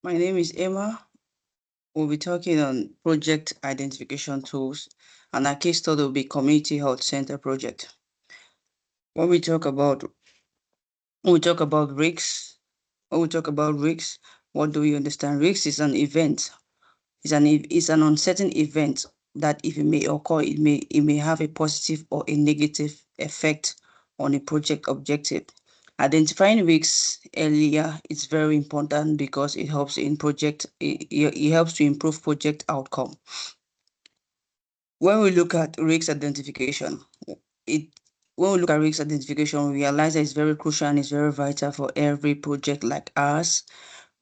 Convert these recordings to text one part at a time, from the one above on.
My name is Emma. We'll be talking on project identification tools, and our case study will be Community Health Center project. When we talk about risks, what do we understand? Risks is an event. It's an uncertain event that if it may occur, it may have a positive or a negative effect on a project objective. Identifying risks earlier is very important because it helps it helps to improve project outcome. When we look at risk identification, it when we look at risk identification, we realize that it's very crucial and it's very vital for every project like ours,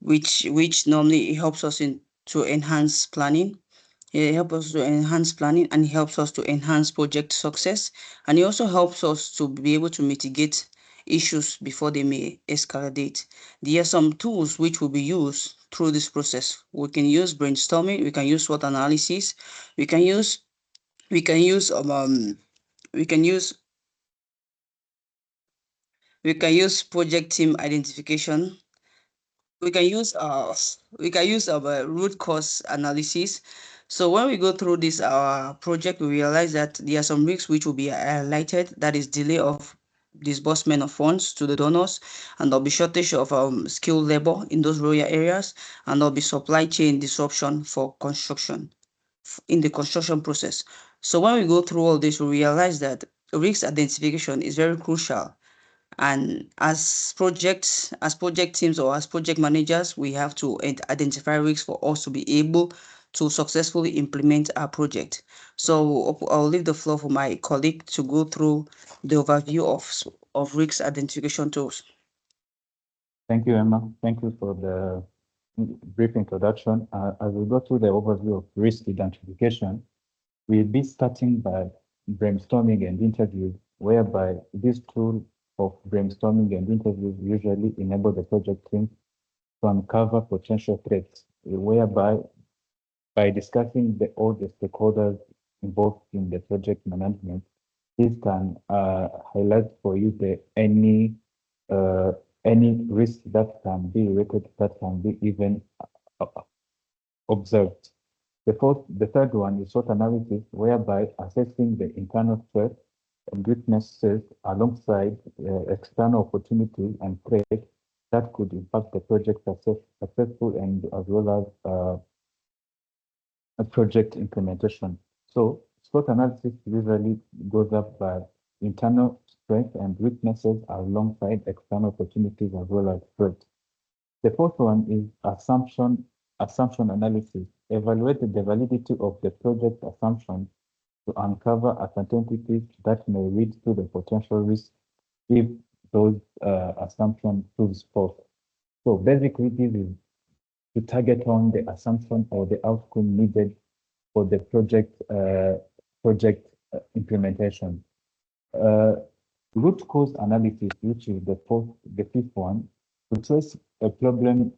which normally it helps us to enhance planning. It helps us to enhance planning and it helps us to enhance project success. And it also helps us to be able to mitigate issues before they may escalate. There are some tools which will be used through this process. We can use brainstorming, we can use SWOT analysis, we can use we can use we can use we can use project team identification. We can use root cause analysis. So when we go through this project, we realize that there are some risks which will be highlighted. That is delay of disbursement of funds to the donors, and there'll be shortage of skilled labor in those rural areas, and there'll be supply chain disruption for construction in the construction process. So when we go through all this, we realize that risk identification is very crucial. And as project teams or as project managers, we have to identify risks for us to be able to successfully implement our project. So I'll leave the floor for my colleague to go through the overview of risk identification tools. Thank you, Emma. Thank you for the brief introduction. As we go through the overview of risk identification, we'll be starting by brainstorming and interviews, whereby this tool of brainstorming and interviews usually enable the project team to uncover potential threats, whereby by discussing all the stakeholders involved in the project management, this can highlight for you any risk that can be related, that can be even uh, observed. The third one is SWOT analysis, whereby assessing the internal threats and weaknesses alongside external opportunities and threats that could impact the project successful and as well as a project implementation. So SWOT analysis usually goes up by internal strengths and weaknesses alongside external opportunities as well as threats. The fourth one is assumption analysis. Evaluate the validity of the project assumption to uncover uncertainties that may lead to the potential risk if those assumptions proves false. So basically, this is to target on the assumption or the outcome needed for the project implementation. Root cause analysis, which is the fifth one, to trace a problem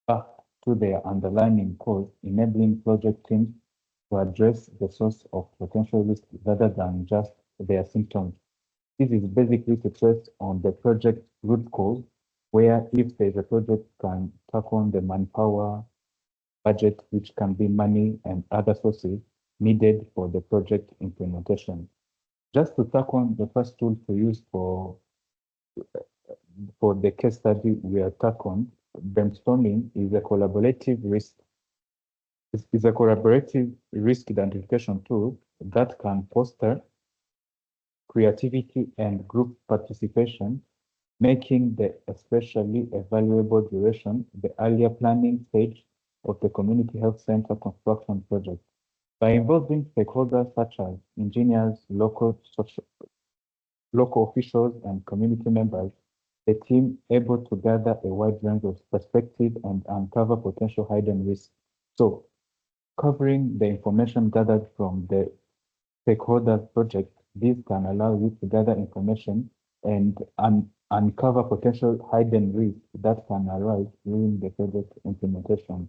back to their underlying cause, enabling project teams to address the source of potential risk rather than just their symptoms. This is basically to trace on the project root cause, where if there's a project can tackle on the manpower, budget, which can be money and other sources needed for the project implementation. Just to tackle the first tool to use for the case study we are tackling, brainstorming is a collaborative risk. Is a collaborative risk identification tool that can foster creativity and group participation, making the especially a valuable duration the earlier planning stage of the community health center construction project. By involving stakeholders such as engineers, local officials, and community members, the team able to gather a wide range of perspectives and uncover potential hidden risks. So, covering the information gathered from the stakeholder project, this can allow you to gather information and uncover potential hidden risks that can arise during the project implementation.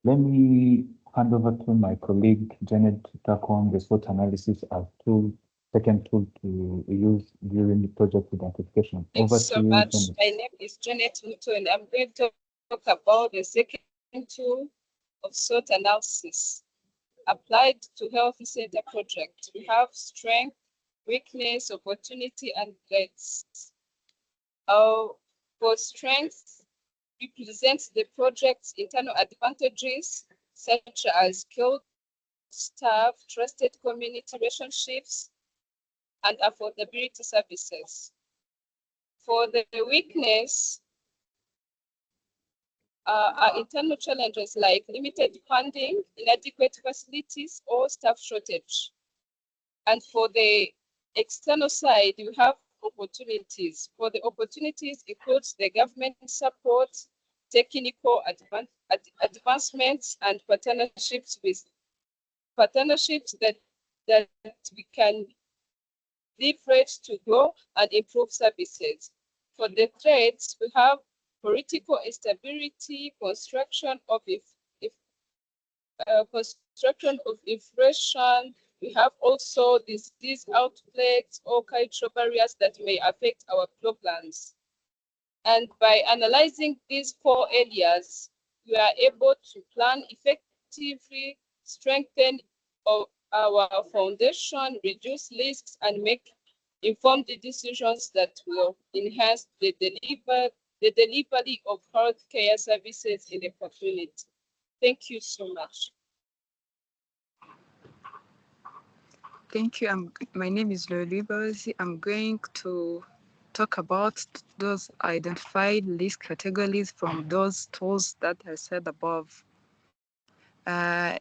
Let me hand over to my colleague Janet to tackle on the SWOT analysis as tool second tool to use during the project identification. Thanks Over so to you, much. Jenny. My name is Janet Muto, and I'm going to talk about the second tool of SWOT analysis applied to health center project. We have strength, weakness, opportunity, and threats. For strengths, represents the project's internal advantages, such as skilled staff, trusted community relationships, and affordability services. For the weakness, are internal challenges like limited funding, inadequate facilities, or staff shortage. And for the external side, you have opportunities. For the opportunities, includes the government support, technical advancements, and partnerships that we can leverage to grow and improve services. For the threats, we have political instability, construction of inflation. We have also disease outbreaks or cultural barriers that may affect our programs. And by analyzing these four areas, we are able to plan effectively, strengthen our foundation, reduce risks, and make informed decisions that will enhance the delivery of healthcare services in the community. Thank you so much. Thank you. My name is Noela. I'm going to talk about those identified risk categories from those tools that I said above.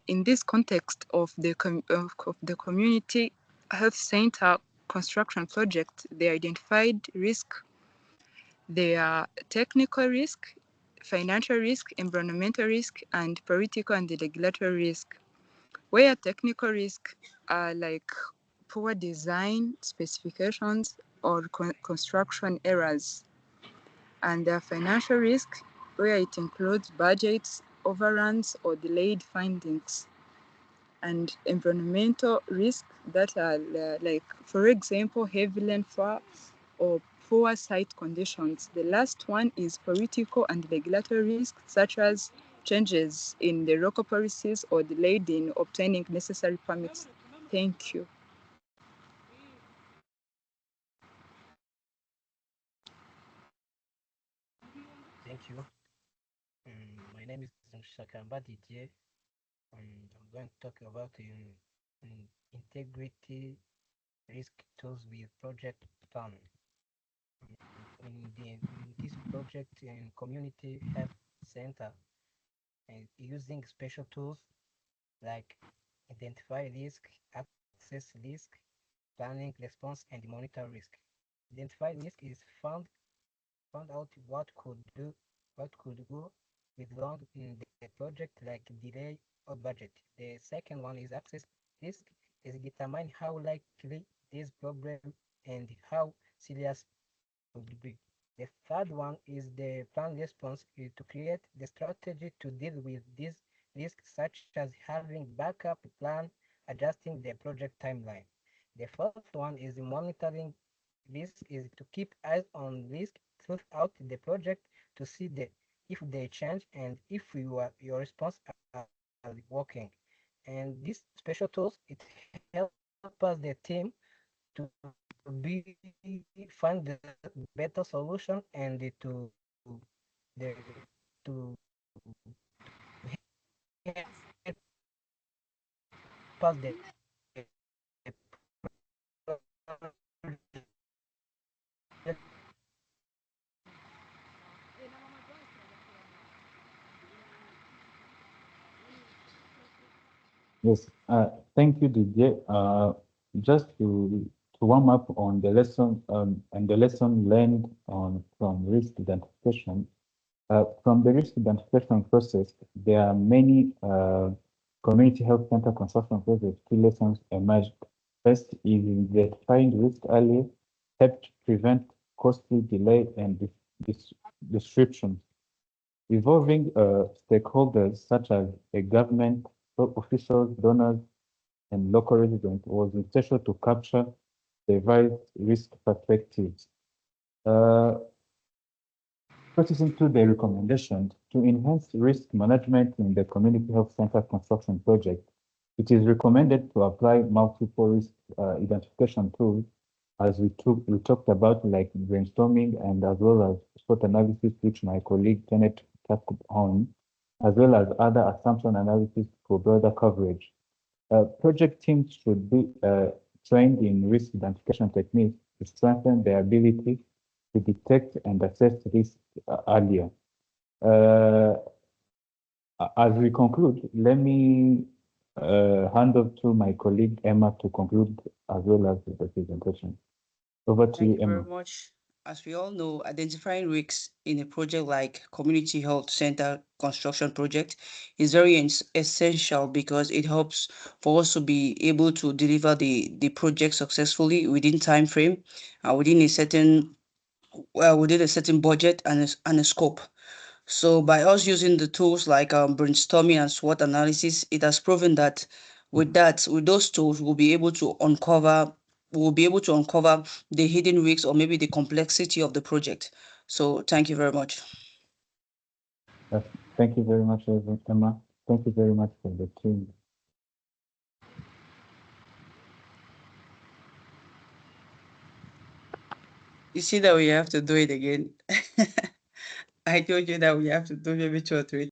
In this context of the community health center construction project, the identified risk, they are technical risk, financial risk, environmental risk, and political and regulatory risk. Where technical risk are like poor design specifications or construction errors, and the financial risk where it includes budgets, overruns, or delayed findings, and environmental risk that are like, for example, heavy rainfall or poor site conditions. The last one is political and regulatory risks, such as changes in the local policies or delayed in obtaining necessary permits. Thank you. Thank you. My name is Shakamba Didier. I'm going to talk about integrity risk tools with project plan. In this project in community health center, and using special tools like identify risk, access risk, planning response, and monitor risk. Identify risk is found out what could go with wrong in the project, like delay or budget. The second one is access risk, is determine how likely this problem and how serious would be. The third one is the plan response, is to create the strategy to deal with these risks, such as having backup plan, adjusting the project timeline. The fourth one is monitoring risk, is to keep eyes on risk throughout the project to see if they change and if your response are working. And these special tools, it helps us the team to be find the better solution and to help us the Yes, thank you, Didier. Just to warm up on the lesson and the lesson learned on from risk identification. From the risk identification process, there are many community health center construction projects. Two lessons emerged. First is identifying risk early helped prevent costly delay and disruption. Involving stakeholders such as a government, officials, donors, and local residents was essential to capture diverse risk perspectives. Uh, Processing to the recommendation to enhance risk management in the community health center construction project, it is recommended to apply multiple risk identification tools as we talked about, like brainstorming and as well as SWOT analysis, which my colleague Janet touched on, as well as other assumption analysis for broader coverage. Project teams should be trained in risk identification techniques to strengthen their ability to detect and assess risk earlier. Uh, as we conclude, let me hand over to my colleague Emma to conclude as well as the presentation. Over to Thank you, you very Emma. much. As we all know, identifying risks in a project like Community Health Center construction project is very essential because it helps for us to be able to deliver the project successfully within time frame, within a certain within a certain budget and a scope. So by us using the tools like brainstorming and SWOT analysis, it has proven that with those tools, we'll be able to uncover the hidden risks or maybe the complexity of the project. So thank you very much. Uh, Thank you very much, Emma. Thank you very much for the team. You see that we have to do it again. I told you that we have to do maybe 2 or 3